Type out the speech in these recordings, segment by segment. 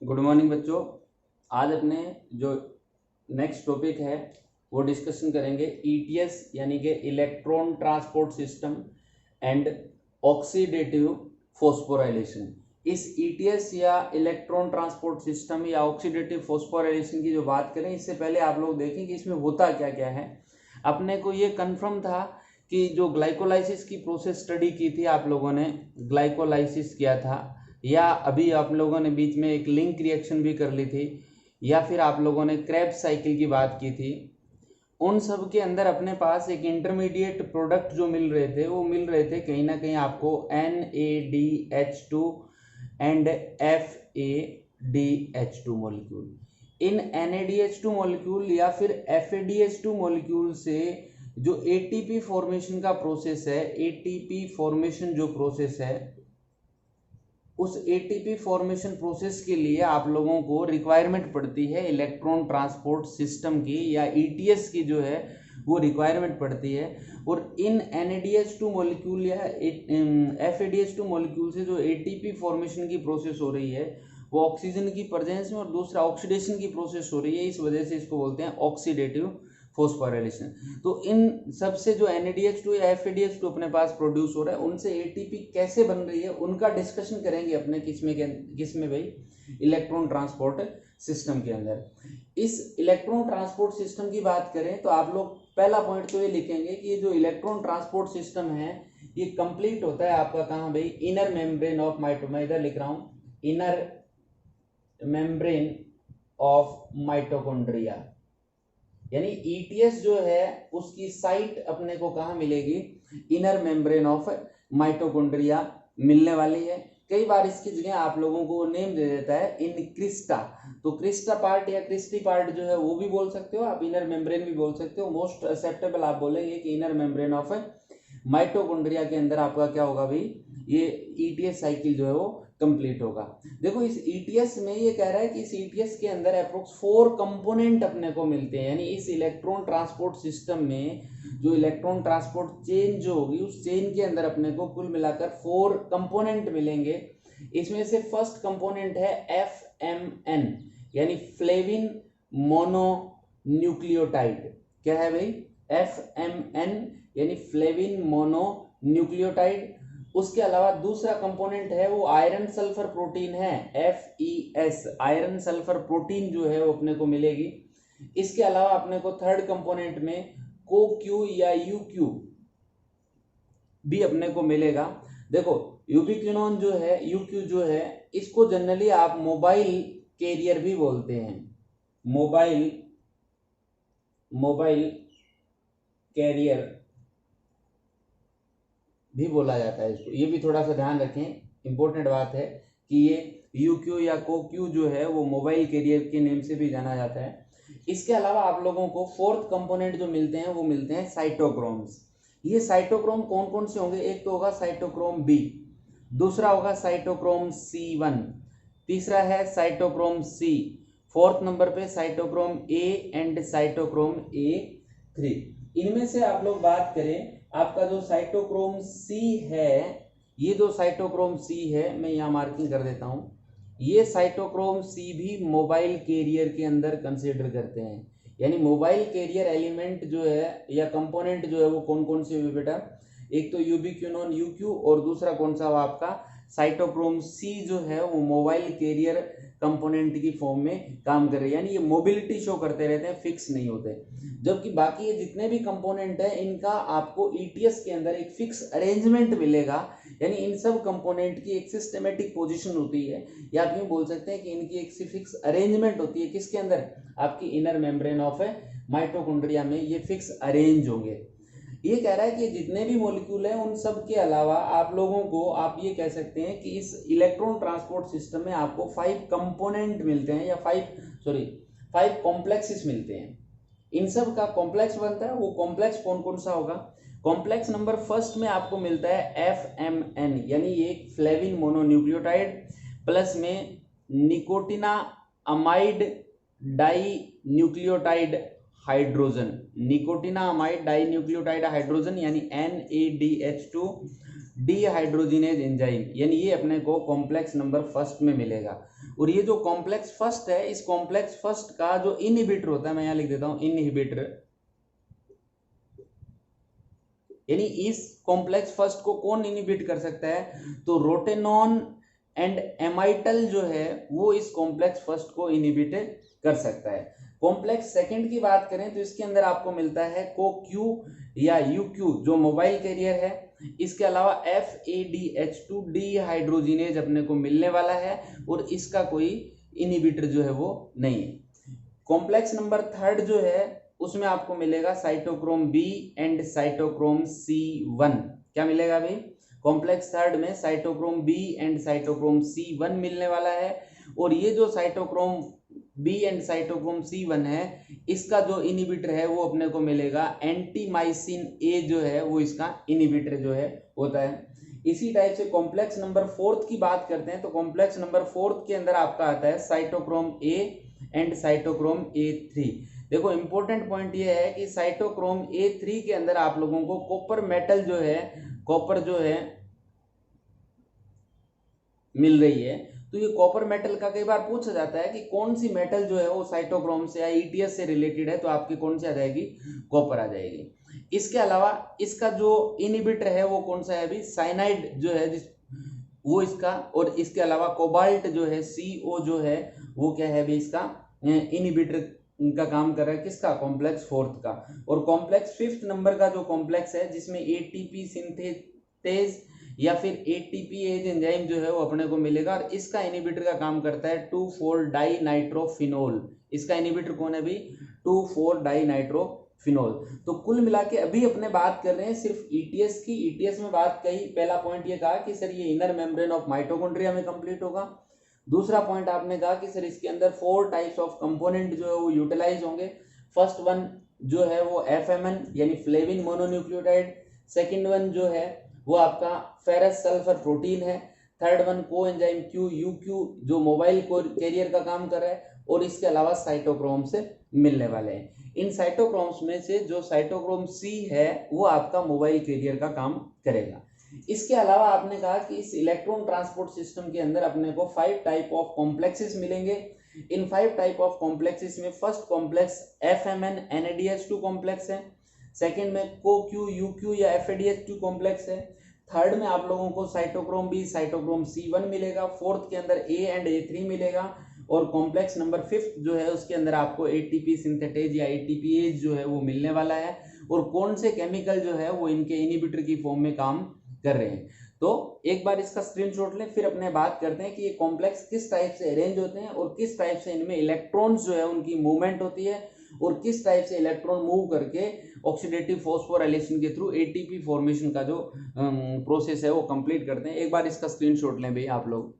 Good morning बच्चों। आज अपने जो नेक्स्ट टॉपिक है वो डिस्कशन करेंगे ईटीएस यानी कि electron transport system and oxidative phosphorylation. इस ईटीएस या इलेक्ट्रॉन ट्रांसपोर्ट सिस्टम या ऑक्सीडेटिव फॉस्फोराइलेशन की जो बात करें, इससे पहले आप लोग देखें कि इसमें होता क्या क्या है। अपने को ये कंफर्म था कि जो ग्लाइकोलाइसिस की प्रोसेस स्टडी की थी, आप लोगों ने ग्लाइकोलाइसिस किया था, या अभी आप लोगों ने बीच में एक लिंक रिएक्शन भी कर ली थी, या फिर आप लोगों ने क्रेब्स साइकिल की बात की थी। उन सब के अंदर अपने पास एक इंटरमीडिएट प्रोडक्ट जो मिल रहे थे, वो मिल रहे थे कहीं ना कहीं आपको NADH2 and FADH2 molecule. In NADH2 molecule या फिर FADH2 मॉलिक्यूल से जो ATP फॉर्मेशन का प्रोसेस है, ATP फॉर्मेशन जो प्रोसेस है, उस ATP फॉर्मेशन प्रोसेस के लिए आप लोगों को रिक्वायरमेंट पड़ती है इलेक्ट्रॉन ट्रांसपोर्ट सिस्टम की, या ETS की जो है वो रिक्वायरमेंट पड़ती है। और इन NADH2 मॉलिक्यूल या FADH2 मॉलिक्यूल से जो ATP फॉर्मेशन की प्रोसेस हो रही है वो ऑक्सीजन की प्रेजेंस में और दूसरा ऑक्सीडेशन की प्रोसेस हो रही है, इस वजह से इसको बोलते हैं ऑक्सीडेटिव फॉस्फोराइलेशन। तो इन सबसे जो NADH2 या FADH2 अपने पास प्रोड्यूस हो रहा है, उनसे ATP कैसे बन रही है उनका डिस्कशन करेंगे अपने किसमें भाई, इलेक्ट्रॉन ट्रांसपोर्ट सिस्टम के अंदर। इस इलेक्ट्रॉन ट्रांसपोर्ट सिस्टम की बात करें तो आप लोग पहला पॉइंट तो ये लिखेंगे कि ये जो इलेक्ट्रॉन ट्रांसपोर्ट सिस्टम है ये कंप्लीट होता है आपका कहाँ भाई, इनर मेम्ब्रेन ऑफ मैं इधर लिख रहा हूँ, इनर मेम्ब्रेन ऑफ माइटोकॉन्ड्रिया। यानी ETS जो है उसकी साइट अपने को कहाँ मिलेगी, इनर मेम्ब्रेन ऑफ माइटोकॉन्ड्रिया मिलने वाली है। कई बार इसकी जगह आप लोगों को नेम दे देता है इन क्रिस्टा, तो क्रिस्टा पार्ट या क्रिस्टी पार्ट जो है वो भी बोल सकते हो आप, इनर मेम्ब्रेन भी बोल सकते हो। मोस्ट एक्सेप्टेबल आप बोलेंगे कि इनर मेम्ब्रेन ऑफ माइटोकॉन्ड्रिया के अंदर आपका क्या होगा भाई, ये ETS साइकिल जो है वो कंप्लीट होगा। देखो इस ETS में ये कह रहा है कि इस ETS के अंदर अप्रोक्स 4 कंपोनेंट अपने को मिलते हैं। यानी इस इलेक्ट्रॉन ट्रांसपोर्ट सिस्टम में जो इलेक्ट्रॉन ट्रांसपोर्ट चेन जो होगी, उस चेन के अंदर अपने को कुल मिलाकर 4 कंपोनेंट मिलेंगे। इसमें से फर्स्ट कंपोनेंट है FMN यानी फ्लेविन मोनोन्यूक्लियोटाइड। क्या है भाई, FMN यानी फ्लेविन मोनोन्यूक्लियोटाइड। उसके अलावा दूसरा कंपोनेंट है वो आयरन सल्फर प्रोटीन है, FES आयरन सल्फर प्रोटीन जो है वो अपने को मिलेगी। इसके अलावा अपने को थर्ड कंपोनेंट में CoQ या UQ भी अपने को मिलेगा। देखो यूबिक्विनोन जो है, UQ जो है, इसको जनरली आप मोबाइल कैरियर भी बोलते हैं, मोबाइल कैरियर भी बोला जाता है इसको। ये भी थोड़ा सा ध्यान रखें, इंपॉर्टेंट बात है कि ये UQ या CoQ जो है वो मोबाइल कैरियर के नेम से भी जाना जाता है। इसके अलावा आप लोगों को फोर्थ कंपोनेंट जो मिलते हैं वो मिलते हैं साइटोक्रोम्स। ये साइटोक्रोम कौन कौन से होंगे, एक तो होगा साइटोक्रोम B, दूसरा होगा साइटोक्रोम C1, तीसरा है साइटोक्रोम C, फोर्थ नंबर पे cytochrome A and cytochrome A3। इनमें से आप लोग बात करें, आपका जो साइटोक्रोम C है, ये जो साइटोक्रोम C है, मैं यहाँ मार्किंग कर देता हूँ, ये साइटोक्रोम C भी मोबाइल कैरियर के अंदर कंसीडर करते हैं। यानी मोबाइल कैरियर एलिमेंट जो है या कंपोनेंट जो है वो कौन कौन से हुए बेटा, एक तो यूबिक्विनोन UQ और दूसरा कौन सा हुआ आपका साइटोक्रोम C जो है वो मोबाइल कैरियर कंपोनेंट की फॉर्म में काम कर रहे हैं। यानी ये मोबिलिटी शो करते रहते हैं, फिक्स नहीं होते। जबकि बाकी ये जितने भी कंपोनेंट है इनका आपको ETS के अंदर एक फिक्स अरेंजमेंट मिलेगा। यानी इन सब कंपोनेंट की एक सिस्टमेटिक पोजीशन होती है, या आप यूँ बोल सकते हैं कि इनकी एक फिक्स अरेंजमेंट होती है। किसके अंदर, आपकी इनर मेम्ब्रेन ऑफ माइटोकॉन्ड्रिया में ये फिक्स अरेंज होंगे। ये कह रहा है कि जितने भी मॉलिक्यूल हैं उन सब के अलावा आप लोगों को आप ये कह सकते हैं कि इस इलेक्ट्रॉन ट्रांसपोर्ट सिस्टम में आपको 5 कंपोनेंट मिलते हैं, या 5 कॉम्प्लेक्सेस मिलते हैं। इन सब का कॉम्प्लेक्स बनता है, वो कॉम्प्लेक्स कौन कौन सा होगा, कॉम्प्लेक्स नंबर फर्स्ट में आपको मिलता है FMN यानी ये फ्लेविन मोनोन्यूक्लियोटाइड प्लस में nicotinamide dinucleotide hydrogen, nicotinamide dinucleotide hydrogen यानी NADH2 डिहाइड्रोजिनेज एंजाइम, यानी ये अपने को कॉम्प्लेक्स नंबर फर्स्ट में मिलेगा। और ये जो कॉम्प्लेक्स फर्स्ट है, इस कॉम्प्लेक्स फर्स्ट का जो इनहिबिटर होता है, मैं यहाँ लिख देता हूँ इनहिबिटर, यानी इस कॉम्प्लेक्स फर्स्ट को कौन इनहिबिट कर सकता है, तो रोटेनॉन एंड एमाइटल जो है वो इस कॉम्प्लेक्स फर्स्ट को इनहिबिट कर सकता है। कॉम्प्लेक्स सेकंड की बात करें तो इसके अंदर आपको मिलता है CoQ या UQ जो मोबाइल कैरियर है। इसके अलावा FADH2 डिहाइड्रोजिनेज अपने को मिलने वाला है और इसका कोई इनहिबिटर जो है वो नहीं है। कॉम्प्लेक्स नंबर थर्ड जो है उसमें आपको मिलेगा cytochrome B and cytochrome C1। क्या मिलेगा भाई, कॉम्प्लेक्स थर्ड में cytochrome B and cytochrome C1 मिलने वाला है। और ये जो cytochrome B and cytochrome C1 है, इसका जो इनहिबिटर है वो अपने को मिलेगा एंटीमाइसिन A जो है वो इसका इनहिबिटर जो है होता है। इसी टाइप से कॉम्प्लेक्स नंबर फोर्थ की बात करते हैं तो कॉम्प्लेक्स नंबर फोर्थ के अंदर आपका आता है cytochrome A and cytochrome A3। देखो इंपॉर्टेंट पॉइंट ये है कि साइटोक्रोम A3 के अंदर आप लोगों को कॉपर मेटल जो है, कॉपर जो है मिल रही है। तो ये कॉपर मेटल का कई बार पूछा जाता है कि कौन सी मेटल जो है वो साइटोक्रोम से या ETS से रिलेटेड है, तो आपकी कौन सी आ जाएगी, कॉपर आ जाएगी। इसके अलावा इसका जो इनहिबिटर है वो कौन सा है अभी, साइनाइड जो है वो इसका, और इसके अलावा कोबाल्ट जो है CO जो है वो क्या है अभी इसका इनहिबिटर का काम कर रहा है, किसका, कॉम्प्लेक्स फोर्थ का। और कॉम्प्लेक्स फिफ्थ नंबर का जो कॉम्प्लेक्स है जिसमें ATP सिंथेटेज या फिर ATPase एंजाइम जो है वो अपने को मिलेगा और इसका इनहिबिटर का काम करता है 2,4-डाइनाइट्रोफिनोल। इसका इनहिबिटर कौन है भी, 2,4-डाइनाइट्रोफिनोल। तो कुल मिला के अभी अपने बात कर रहे हैं सिर्फ ETS की। ETS में बात कही, पहला पॉइंट ये कहा कि सर ये इनर मेम्ब्रेन ऑफ माइटोकॉन्ड्रिया में कंप्लीट होगा। दूसरा पॉइंट आपने कहा कि सर इसके अंदर 4 टाइप्स ऑफ कंपोनेंट जो है वो यूटिलाइज होंगे। फर्स्ट वन जो है वो FMN यानी फ्लेविन मोनोन्यूक्लियोटाइड, सेकंड वन जो है वो आपका फेरस सल्फर प्रोटीन है, थर्ड वन को एंजाइम QUQ जो मोबाइल कैरियर का काम कर रहा है, और इसके अलावा साइटोक्रोम से मिलने वाले हैं। इन साइटोक्रोम्स में से जो साइटोक्रोम C है वो आपका मोबाइल कैरियर का काम करेगा। इसके अलावा आपने कहा कि इस इलेक्ट्रॉन ट्रांसपोर्ट सिस्टम के अंदर अपने को 5 टाइप ऑफ कॉम्प्लेक्सेस मिलेंगे। इन 5 टाइप ऑफ कॉम्प्लेक्सेस में first complex FMN NADH2 complex है, सेकंड में CoQ UQ या FADH2 कॉम्प्लेक्स है, थर्ड में आप लोगों को साइटोक्रोम B साइटोक्रोम C1 मिलेगा, फोर्थ के अंदर A एंड A3 मिलेगा, और कॉम्प्लेक्स नंबर फिफ्थ जो है उसके अंदर आपको ATP सिंथेटेज या ATPase जो है वो मिलने वाला है। और कौन से केमिकल जो है वो इनके इनहिबिटर की फॉर्म में काम कर रहे हैं। तो एक बार इसका स्क्रीनशॉट लें, फिर अपने बात करते हैं कि ये कॉम्प्लेक्स किस टाइप से अरेंज होते हैं और किस टाइप से इनमें इलेक्ट्रॉन्स जो है उनकी मूवमेंट होती है और किस टाइप से इलेक्ट्रॉन मूव करके ऑक्सीडेटिव फॉस्फोराइलेशन के थ्रू ATP फॉर्मेशन का जो प्रोसेस है वो कंप्लीट करते हैं। एक बार इसका स्क्रीनशॉट लें भाई आप लोग।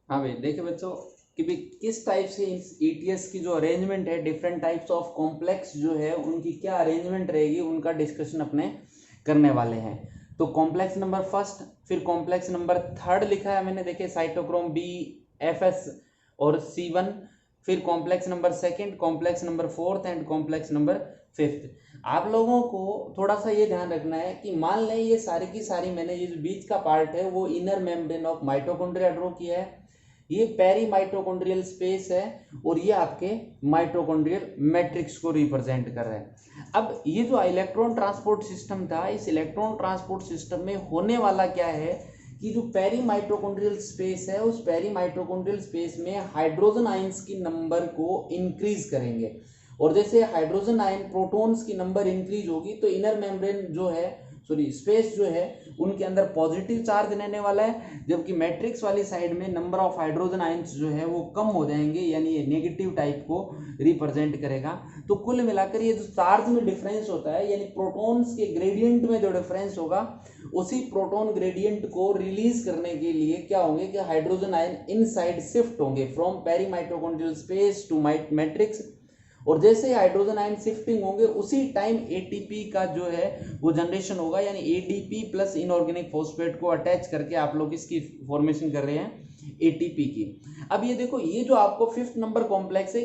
हाँ भाई देखिए बच्चों कि भाई किस टाइप से ETS की जो अरेंजमेंट है, डिफरेंट टाइप्स ऑफ कॉम्प्लेक्स जो है उनकी क्या अरेंजमेंट रहेगी, उनका डिस्कशन अपने करने वाले हैं। तो कॉम्प्लेक्स नंबर फर्स्ट, फिर कॉम्प्लेक्स नंबर थर्ड लिखा है मैंने, देखिए साइटोक्रोम B FS और C1, फिर complex number second, complex number fourth and complex number fifth. आप लोगों को थोड़ा सा ये ध्यान रखना है कि मान लें ये सारी की सारी मैंने ये जो बीच का पार्ट है वो inner membrane of mitochondria draw किया है, ये पेरी माइटोकॉन्ड्रियल स्पेस है और ये आपके माइटोकॉन्ड्रियल मैट्रिक्स को रिप्रेजेंट कर रहा है। अब ये जो इलेक्ट्रॉन ट्रांसपोर्ट सिस्टम था, इस इलेक्ट्रॉन ट्रांसपोर्ट सिस्टम में होने वाला क्या है कि जो पेरी माइटोकॉन्ड्रियल स्पेस है उस पेरी माइटोकॉन्ड्रियल स्पेस में हाइड्रोजन आयंस की नंबर को इंक्रीज करेंगे, और जैसे हाइड्रोजन आयन प्रोटॉन्स की नंबर इंक्रीज होगी तो इनर मेम्ब्रेन जो है स्पेस जो है उनके अंदर पॉजिटिव चार्ज रहने वाला है, जबकि मैट्रिक्स वाली साइड में नंबर ऑफ हाइड्रोजन आयंस जो है वो कम हो जाएंगे, यानी ये नेगेटिव टाइप को रिप्रेजेंट करेगा। तो कुल मिलाकर ये जो चार्ज में डिफरेंस होता है, यानी प्रोटॉन्स के ग्रेडियंट में जो डिफरेंस होगा उसी प्रोटॉन ग्रेडियंट को रिलीज करने के लिए क्या होंगे कि हाइड्रोजन आयन इनसाइड शिफ्ट होंगे from peri mitochondrial space to matrix, और जैसे हाइड्रोजन आयन शिफ्टिंग होंगे उसी टाइम ATP का जो है वो जनरेशन होगा, यानी ADP प्लस इनऑर्गेनिक फॉस्फेट को अटैच करके आप लोग इसकी फॉर्मेशन कर रहे हैं ATP की। अब ये देखो ये जो आपको फिफ्थ नंबर कॉम्प्लेक्स है,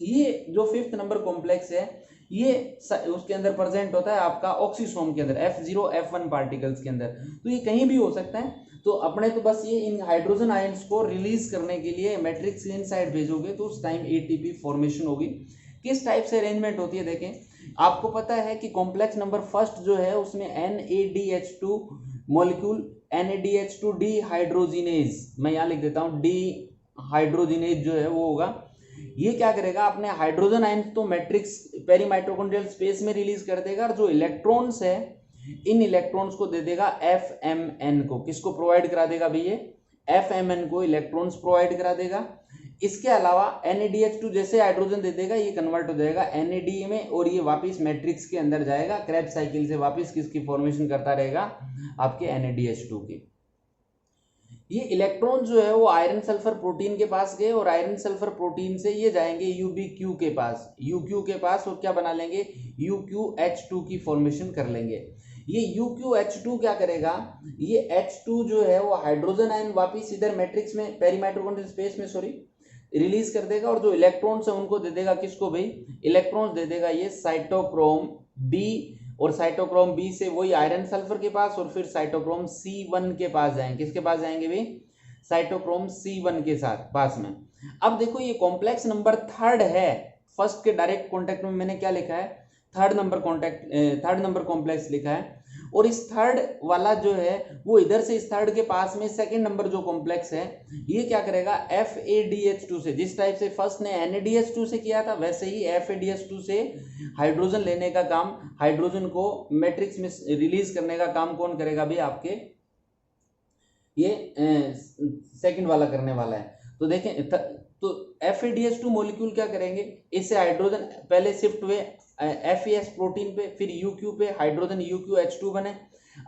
ये जो फिफ्थ नंबर कॉम्प्लेक्स है ये उसके अंदर प्रेजेंट होता है आपका ऑक्सीसोम के अंदर F0 F1 पार्टिकल्स के अंदर। तो ये कहीं भी हो सकता है। तो अपने तो बस ये इन हाइड्रोजन आयंस को रिलीज करने के लिए मैट्रिक्स के इनसाइड भेजोगे तो उस टाइम एटीपी फॉर्मेशन होगी। किस टाइप से अरेंजमेंट होती है देखें, आपको पता है कि कॉम्प्लेक्स नंबर फर्स्ट जो है उसमें NADH2 मॉलिक्यूल, NADH2 डीहाइड्रोजिनेज, मैं यहाँ लिख देता हूँ डीहाइड्रोजिनेज जो है वो होगा। ये क्या करेगा, अपने हाइड्रोजन आयन तो मैट्रिक्स पेरी माइटोकॉन्ड्रियल स्पेस में रिलीज कर देगा और जो इलेक्ट्रॉन्स है इन इलेक्ट्रॉन्स को दे देगा FMN को। किसको प्रोवाइड करा देगा भैया, FMN को इलेक्ट्रॉन्स प्रोवाइड करा देगा। इसके अलावा NADH2 जैसे हाइड्रोजन दे देगा ये कन्वर्ट हो जाएगा NAD में और ये वापस मैट्रिक्स के अंदर जाएगा, क्रेब्स साइकिल से वापस किसकी फॉर्मेशन करता रहेगा, आपके NADH2 की। ये इलेक्ट्रॉन जो है वो आयरन सल्फर प्रोटीन के पास गए और आयरन सल्फर प्रोटीन से ये जाएंगे UBQ के पास, UQ के पास, और क्या बना लेंगे, UQH2 की फॉर्मेशन कर लेंगे। ये UQH2 क्या करेगा, ये H2 जो है वो हाइड्रोजन आयन वापिस इधर मैट्रिक्स में पेरी माइटोकॉन्ड्रियल स्पेस में रिलीज कर देगा और जो इलेक्ट्रॉन्स है उनको दे देगा किसको भाई, इलेक्ट्रॉन्स दे देगा ये साइटोक्रोम B, और साइटोक्रोम बी से वही आयरन सल्फर के पास और फिर साइटोक्रोम C1 के पास जाएंगे। किसके पास जाएंगे भाई, साइटोक्रोम C1 के साथ पास में। अब देखो ये कॉम्प्लेक्स नंबर थर्ड है, फर्स्ट के डायरेक्ट कॉन्टेक्ट में मैंने क्या लिखा है, थर्ड नंबर कॉम्प्लेक्स लिखा है, और इस थर्ड वाला जो है वो इधर से इस थर्ड के पास में सेकंड नंबर जो कॉम्प्लेक्स है ये क्या करेगा, FADH2 से, जिस टाइप से फर्स्ट ने NADH2 से किया था वैसे ही FADH2 से हाइड्रोजन लेने का काम, हाइड्रोजन को मैट्रिक्स में रिलीज करने का काम कौन करेगा भाई, आपके ये सेकंड वाला करने वाला है। तो देखें तो FADH2 मॉलिक्यूल क्या करेंगे, इससे हाइड्रोजन पहले शिफ्ट हुए FAS प्रोटीन पे, फिर UQ पे हाइड्रोजन UQH2 बने।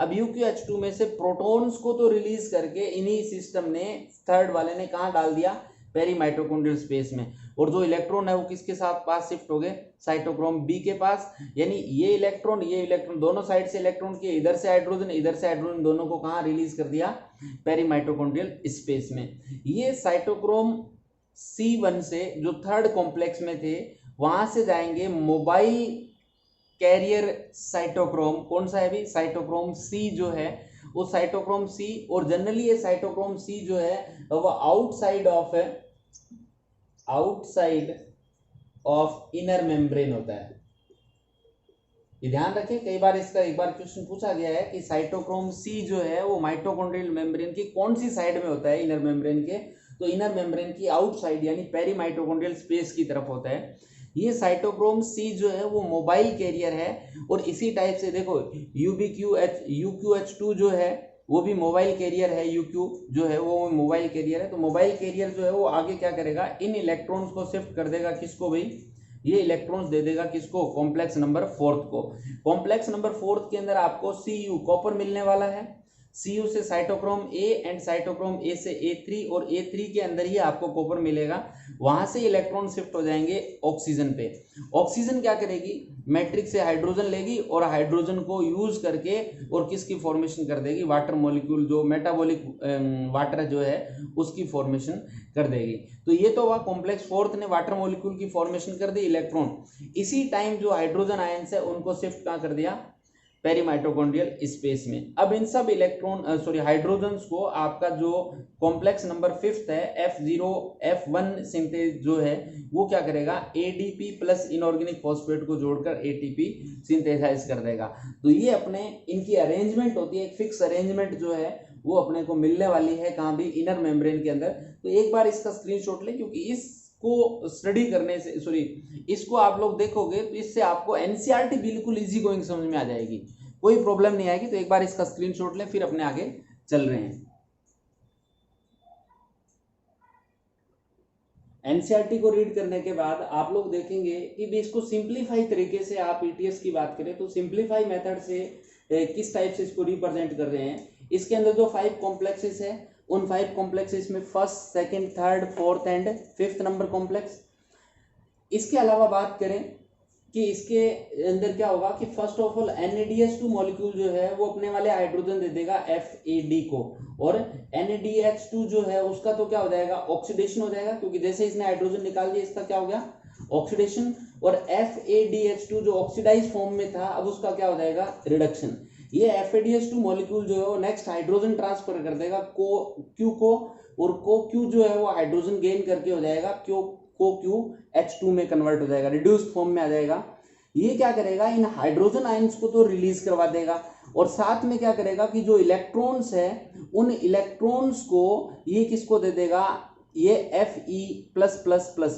अब UQH2 में से प्रोटॉन्स को तो रिलीज करके इन्हीं सिस्टम ने थर्ड वाले ने कहाँ डाल दिया, पेरी माइटोकॉन्ड्रियल स्पेस में, और जो इलेक्ट्रॉन है वो किसके साथ पास शिफ्ट हो गए, साइटोक्रोम B के पास। यानी ये इलेक्ट्रॉन दोनों साइड से इलेक्ट्रॉन के, इधर से हाइड्रोजन दोनों को कहाँ रिलीज कर दिया, पेरी माइटोकॉन्ड्रियल स्पेस में। ये साइटोक्रोम C1 से जो थर्ड कॉम्प्लेक्स में थे वहां से जाएंगे मोबाइल कैरियर साइटोक्रोम, कौन सा है भी, साइटोक्रोम C जो है वो साइटोक्रोम C, और जनरली ये साइटोक्रोम C जो है वो आउटसाइड ऑफ इनर मेम्ब्रेन होता है। ये ध्यान रखें, कई बार इसका एक बार क्वेश्चन पूछा गया है कि साइटोक्रोम C जो है वो माइटोकॉन्ड्रियल मेम्ब्रेन की कौन सी साइड में होता है, इनर मेम्ब्रेन के, तो इनर मेम्ब्रेन की आउटसाइड यानी पेरी माइटोकॉन्ड्रियल स्पेस की तरफ होता है। ये साइटोक्रोम C जो है वो मोबाइल कैरियर है, और इसी टाइप से देखो UQH2 जो है वो भी मोबाइल कैरियर है, UQ जो है वो मोबाइल कैरियर है। तो मोबाइल कैरियर जो है वो आगे क्या करेगा, इन इलेक्ट्रॉन्स को शिफ्ट कर देगा किसको भाई, ये इलेक्ट्रॉन्स दे देगा किसको, कॉम्प्लेक्स नंबर फोर्थ को। कॉम्प्लेक्स नंबर फोर्थ के अंदर आपको Cu कॉपर मिलने वाला है, Cu से cytochrome A and cytochrome A से A3, और A3 के अंदर ही आपको कॉपर मिलेगा। वहां से इलेक्ट्रॉन शिफ्ट हो जाएंगे ऑक्सीजन पे। ऑक्सीजन क्या करेगी, मैट्रिक्स से हाइड्रोजन लेगी और हाइड्रोजन को यूज करके और किसकी फॉर्मेशन कर देगी, वाटर मॉलिक्यूल, जो मेटाबॉलिक वाटर जो है उसकी फॉर्मेशन कर देगी। तो ये तो हुआ कॉम्प्लेक्स फोर्थ ने वाटर मॉलिक्यूल की फॉर्मेशन कर दी, इलेक्ट्रॉन। इसी टाइम जो हाइड्रोजन आयंस है उनको शिफ्ट कहाँ कर दिया, पेरी माइटोकॉन्ड्रियल स्पेस में। अब इन सब हाइड्रोजन्स को आपका जो कॉम्प्लेक्स नंबर फिफ्थ है F0 F1 सिंथेज जो है वो क्या करेगा, ADP प्लस इनऑर्गेनिक फॉस्फेट को जोड़कर ATP सिंथेसाइज कर देगा। तो ये अपने इनकी अरेंजमेंट होती है, एक फिक्स अरेंजमेंट जो है वो अपने को मिलने वाली है कहाँ भी, इनर मेम्ब्रेन के अंदर। तो एक बार इसका स्क्रीनशॉट ले, क्योंकि इसको स्टडी करने से इसको आप लोग देखोगे तो इससे आपको NCERT बिल्कुल इजी गोइंग समझ में आ जाएगी, कोई प्रॉब्लम नहीं आएगी। तो एक बार इसका स्क्रीनशॉट लें, फिर अपने आगे चल रहे हैं। NCERT को रीड करने के बाद आप लोग देखेंगे कि भी इसको सिंप्लीफाई तरीके से आप ETS की बात करें तो सिंप्लीफाई मेथड से किस टाइप से इसको रिप्रेजेंट कर रहे हैं। इसके अंदर जो 5 कॉम्प्लेक्सेस है उन 5 कॉम्प्लेक्सेस में first, second, third, fourth and fifth number complex. इसके अलावा बात करें कि इसके अंदर क्या होगा कि first of all NADH2 molecule जो है वो अपने वाले हाइड्रोजन दे देगा FAD को, और NADH2 जो है उसका तो क्या हो जाएगा, ऑक्सीडेशन हो जाएगा, क्योंकि जैसे इसने हाइड्रोजन निकाल दिया इसका क्या हो गया, ऑक्सीडेशन, और FADH2 जो ऑक्सीडाइज फॉर्म में था अब उसका क्या हो जाएगा, रिडक्शन। ये FADH2 मॉलिक्यूल जो है वो नेक्स्ट हाइड्रोजन ट्रांसफर कर देगा Q को, और Q जो है वो हाइड्रोजन गेन करके हो जाएगा Q H2 में कन्वर्ट हो जाएगा, रिड्यूस्ड फॉर्म में आ जाएगा। ये क्या करेगा, इन हाइड्रोजन आयंस को तो रिलीज करवा देगा, और साथ में क्या करेगा कि जो इलेक्ट्रॉन्स है उन इलेक्ट्रॉन्स को ये किसको दे देगा, ये Fe+++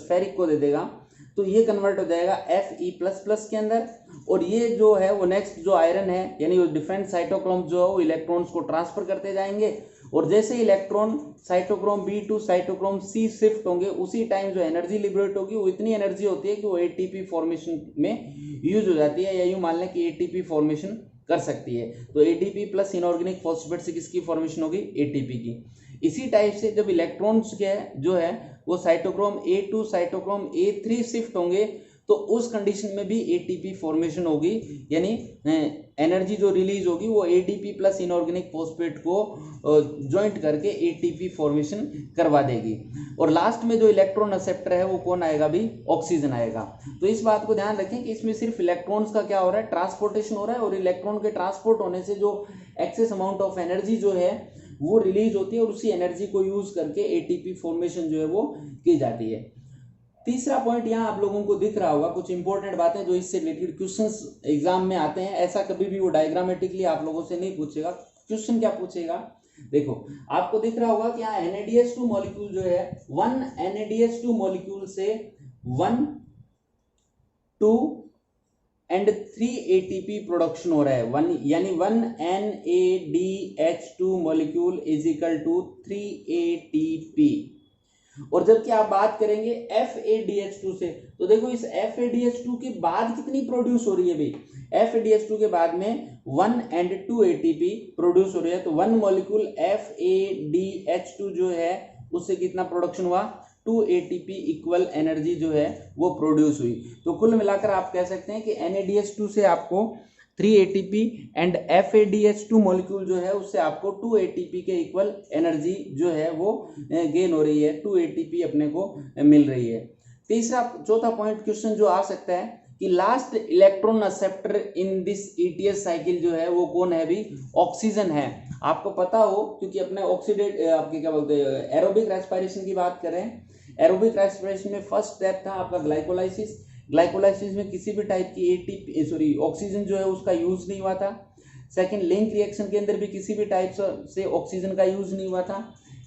फेरिक को दे देगा, तो ये कन्वर्ट हो जाएगा Fe++ के अंदर। और ये जो है वो नेक्स्ट जो आयरन है यानी वो डिफरेंट साइटोक्रोम जो है वो इलेक्ट्रॉन्स को ट्रांसफर करते जाएंगे, और जैसे electron cytochrome B to cytochrome C shift होंगे उसी टाइम जो एनर्जी लिबरेट होगी वो इतनी एनर्जी होती है कि वो ATP फॉर्मेशन में यूज हो जाती है, या यूं मान लें कि ATP फॉर्मेशन कर सकती है। तो ADP प्लस इनऑर्गेनिक फॉस्फेट से किसकी फॉर्मेशन होगी, ATP की। इसी टाइप से जब इलेक्ट्रॉन्स के जो है वो cytochrome A to cytochrome A3 shift होंगे तो उस कंडीशन में भी ATP फॉर्मेशन होगी, यानी एनर्जी जो रिलीज होगी वो ADP प्लस इनऑर्गेनिक फॉस्फेट को ज्वाइंट करके ATP फॉर्मेशन करवा देगी। और लास्ट में जो इलेक्ट्रॉन एक्सेप्टर है वो कौन आएगा भी, ऑक्सीजन आएगा। तो इस बात को ध्यान रखें कि इसमें सिर्फ इलेक्ट्रॉन्स का क्या हो रहा है, ट्रांसपोर्टेशन हो रहा है, और इलेक्ट्रॉन के ट्रांसपोर्ट होने से जो एक्सेस अमाउंट ऑफ एनर्जी जो है वो रिलीज होती है, और उसी एनर्जी को यूज करके ATP फॉर्मेशन जो है वो की जाती है। तीसरा पॉइंट यहाँ आप लोगों को दिख रहा होगा, कुछ इंपॉर्टेंट बातें जो इससे रिलेटेड क्वेश्चंस एग्जाम में आते हैं। ऐसा कभी भी वो डायग्रामेटिकली आप लोगों से नहीं पूछेगा, क्वेश्चन क्या पूछेगा, देखो आपको दिख रहा होगा कि यहाँ NADH2 मॉलिक्यूल जो है 1 NADH2 मॉलिक्यूल से 1 2 एंड 3 ATP प्रोडक्शन हो रहा है, 1 यानी 1 NADH2 molecule is equal to 3 ATP। और जबकि आप बात करेंगे FADH2 से, तो देखो इस FADH2 के बाद कितनी प्रोड्यूस हो रही है भाई, FADH2 के बाद में 1 and 2 ATP प्रोड्यूस हो रही है। तो 1 मॉलिक्यूल FADH2 जो है उससे कितना प्रोडक्शन हुआ, 2 ATP इक्वल एनर्जी जो है वो प्रोड्यूस हुई। तो कुल मिलाकर आप कह सकते हैं कि NADH2 से आपको 3 ATP एंड FADH2 मॉलिक्यूल जो है उससे आपको 2 ATP के इक्वल एनर्जी जो है वो गेन हो रही है, 2 ATP अपने को मिल रही है। चौथा पॉइंट क्वेश्चन जो आ सकता है कि last electron acceptor in this ETS cycle जो है वो कौन है भी, ऑक्सीजन है। आपको पता हो क्योंकि अपने ऑक्सीडेट आपके क्या बोलते हैं एरोबिक रेस्पिरेशन की बात करें, एरोबिक रेस्पिरेशन में फर्स्ट स्टेप था आपका ग्लाइकोलाइसिस। ग्लाइकोलाइसिस में किसी भी टाइप की ऑक्सीजन जो है उसका यूज नहीं हुआ था। सेकंड, लिंक रिएक्शन के अंदर भी किसी भी टाइप से ऑक्सीजन का यूज नहीं हुआ था।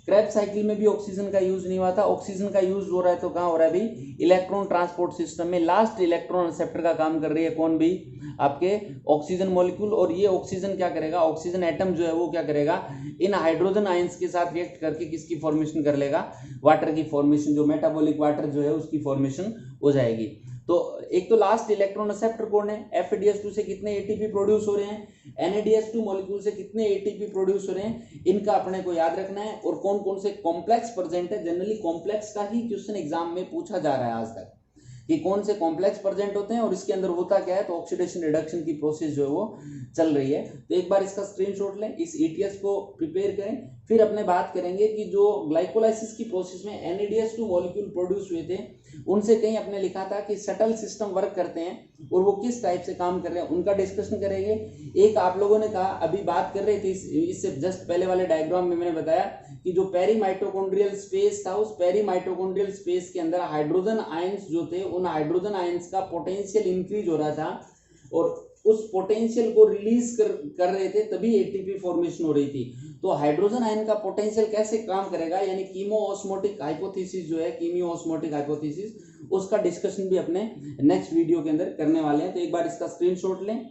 क्रेब्स साइकिल में भी ऑक्सीजन का यूज नहीं हुआ था। ऑक्सीजन का यूज हो रहा है तो कहाँ हो रहा है भाई, इलेक्ट्रॉन ट्रांसपोर्ट सिस्टम में। लास्ट इलेक्ट्रॉन रिसेप्टर का काम कर रही है कौन भी, आपके ऑक्सीजन मॉलिक्यूल। और ये ऑक्सीजन क्या करेगा, ऑक्सीजन एटम जो है वो क्या करेगा, इन हाइड्रोजन आयंस के साथ रिएक्ट करके किसकी फॉर्मेशन कर लेगा, वाटर की फॉर्मेशन, जो मेटाबॉलिक वाटर जो है उसकी फॉर्मेशन हो जाएगी। तो एक तो लास्ट इलेक्ट्रॉन एक्सेप्टर कौन है, FADH2 से कितने ATP प्रोड्यूस हो रहे हैं, NADH2 मॉलिक्यूल से कितने ATP प्रोड्यूस हो रहे हैं, इनका अपने को याद रखना है। और कौन कौन से कॉम्प्लेक्स प्रेजेंट है, जनरली कॉम्प्लेक्स का ही क्वेश्चन एग्जाम में पूछा जा रहा है आज तक कि कौन से कॉम्प्लेक्स प्रेजेंट होते हैं और इसके अंदर होता क्या है। तो ऑक्सीडेशन रिडक्शन की प्रोसेस जो है वो चल रही है। तो एक बार इसका स्क्रीनशॉट लें, इस ETS को प्रिपेयर करें, फिर अपने बात करेंगे कि जो ग्लाइकोलाइसिस की प्रोसेस में NADH2 मॉलिक्यूल प्रोड्यूस हुए थे उनसे कहीं अपने लिखा था कि शटल सिस्टम वर्क करते हैं और वो किस टाइप से काम कर रहे हैं, उनका डिस्कशन करेंगे। एक आप लोगों ने कहा, अभी बात कर रहे थे इससे जस्ट पहले वाले डायग्राम में मैंने बताया कि जो पेरीमाइटोकॉन्ड्रियल स्पेस था, उस पेरीमाइटोकॉन्ड्रियल स्पेस के अंदर हाइड्रोजन आयंस जो थे, उन हाइड्रोजन आयंस का पोटेंशियल इंक्रीज हो रहा था और उस पोटेंशियल को रिलीज कर रहे थे, तभी ATP फॉर्मेशन हो रही थी। तो हाइड्रोजन आयन का पोटेंशियल कैसे काम करेगा, यानी कीमोऑस्मोटिक हाइपोथेसिस जो है, कीमियोऑस्मोटिक हाइपोथेसिस, उसका डिस्कशन भी अपने नेक्स्ट वीडियो के अंदर करने वाले हैं। तो एक बार इसका स्क्रीनशॉट लें।